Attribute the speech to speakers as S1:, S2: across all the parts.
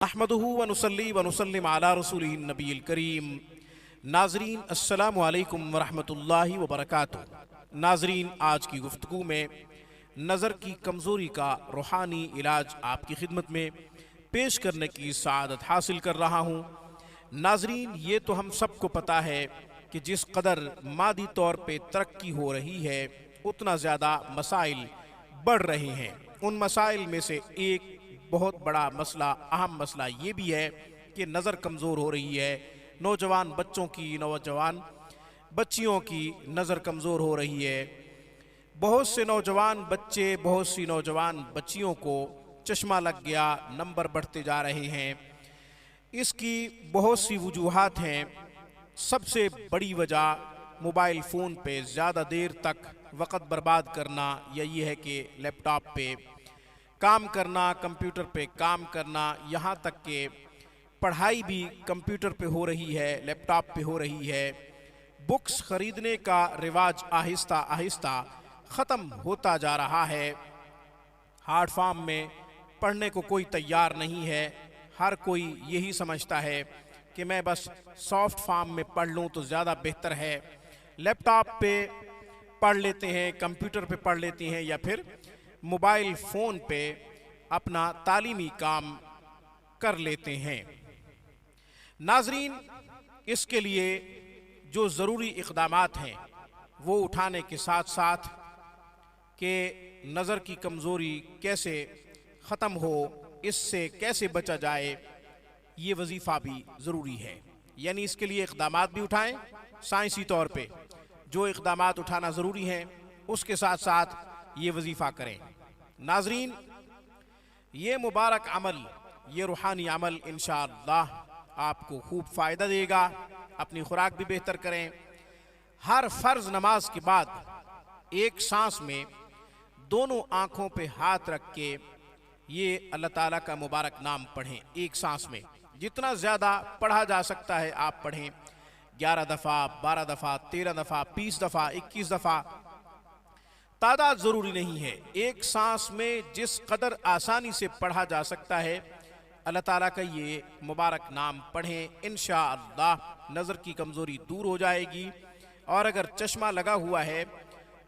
S1: अहमदुहु व नुसल्ली व नुसल्लिम अला रसूलिही नबील करीम। नाज़रीन अस्सलामु अलैकुम व रहमतुल्लाहि व बरकातुहू। नाज़रीन, आज की गुफ्तगू में नज़र की कमज़ोरी का रूहानी इलाज आपकी खिदमत में पेश करने की सआदत हासिल कर रहा हूँ। नाज़रीन, ये तो हम सबको पता है कि जिस कदर मादी तौर पे तरक्की हो रही है उतना ज़्यादा मसाइल बढ़ रहे हैं। उन मसाइल में से एक बहुत बड़ा मसला, अहम मसला ये भी है कि नज़र कमज़ोर हो रही है। नौजवान बच्चों की, नौजवान बच्चियों की नज़र कमज़ोर हो रही है। बहुत से नौजवान बच्चे, बहुत सी नौजवान बच्चियों को चश्मा लग गया, नंबर बढ़ते जा रहे हैं। इसकी बहुत सी वजूहात हैं। सबसे बड़ी वजह मोबाइल फ़ोन पे ज़्यादा देर तक वक़्त बर्बाद करना, या ये है कि लैपटॉप पे काम करना, कंप्यूटर पे काम करना, यहाँ तक कि पढ़ाई भी कंप्यूटर पे हो रही है, लैपटॉप पे हो रही है। बुक्स ख़रीदने का रिवाज आहिस्ता आहिस्ता ख़त्म होता जा रहा है। हार्ड फॉर्म में पढ़ने को कोई तैयार नहीं है। हर कोई यही समझता है कि मैं बस सॉफ्ट फॉर्म में पढ़ लूँ तो ज़्यादा बेहतर है। लैपटॉप पे पढ़ लेते हैं, कंप्यूटर पे पढ़ लेती हैं, या फिर मोबाइल फ़ोन पे अपना तालीमी काम कर लेते हैं। नाज़रीन, इसके लिए जो ज़रूरी इक़दामात हैं वो उठाने के साथ साथ कि नज़र की कमज़ोरी कैसे ख़त्म हो, इससे कैसे बचा जाए, ये वजीफ़ा भी ज़रूरी है। यानी इसके लिए इक़दामात भी उठाएं साइंसी तौर पे। जो इक़दामात उठाना ज़रूरी हैं उसके साथ साथ ये वजीफ़ा करें। नाज़रीन, ये मुबारक अमल, ये रूहानी अमल इंशाअल्लाह आपको खूब फ़ायदा देगा। अपनी खुराक भी बेहतर करें। हर फ़र्ज़ नमाज के बाद एक सांस में दोनों आँखों पे हाथ रख के ये अल्लाह ताला का मुबारक नाम पढ़ें। एक सांस में जितना ज़्यादा पढ़ा जा सकता है आप पढ़ें। 11 दफ़ा, 12 दफ़ा, 13 दफ़ा, 20 दफ़ा, 21 दफ़ा, तादाद ज़रूरी नहीं है। एक सांस में जिस कदर आसानी से पढ़ा जा सकता है अल्लाह ताला का ये मुबारक नाम पढ़ें। इंशाअल्लाह नज़र की कमज़ोरी दूर हो जाएगी। और अगर चश्मा लगा हुआ है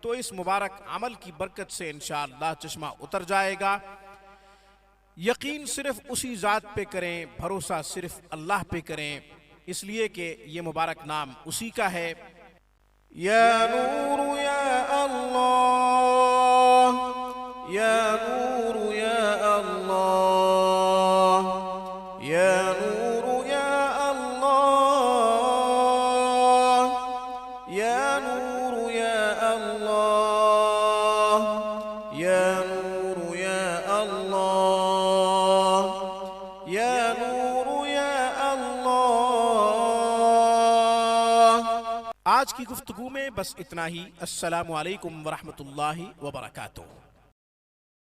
S1: तो इस मुबारक अमल की बरकत से इंशाअल्लाह चश्मा उतर जाएगा। यकीन सिर्फ उसी ज़ात पे करें, भरोसा सिर्फ अल्लाह पे करें, इसलिए कि ये मुबारक नाम उसी का है। या नूर या अल्लाह, या नूर या अल्लाह, या नूर या अल्लाह, या नूर या अल्लाह, या नूर या अल्लाह, या नूर या अल्लाह। आज की गुफ्तगू में बस इतना ही। अस्सलामु अलैकुम व रहमतुल्लाहि व बरकातुहू।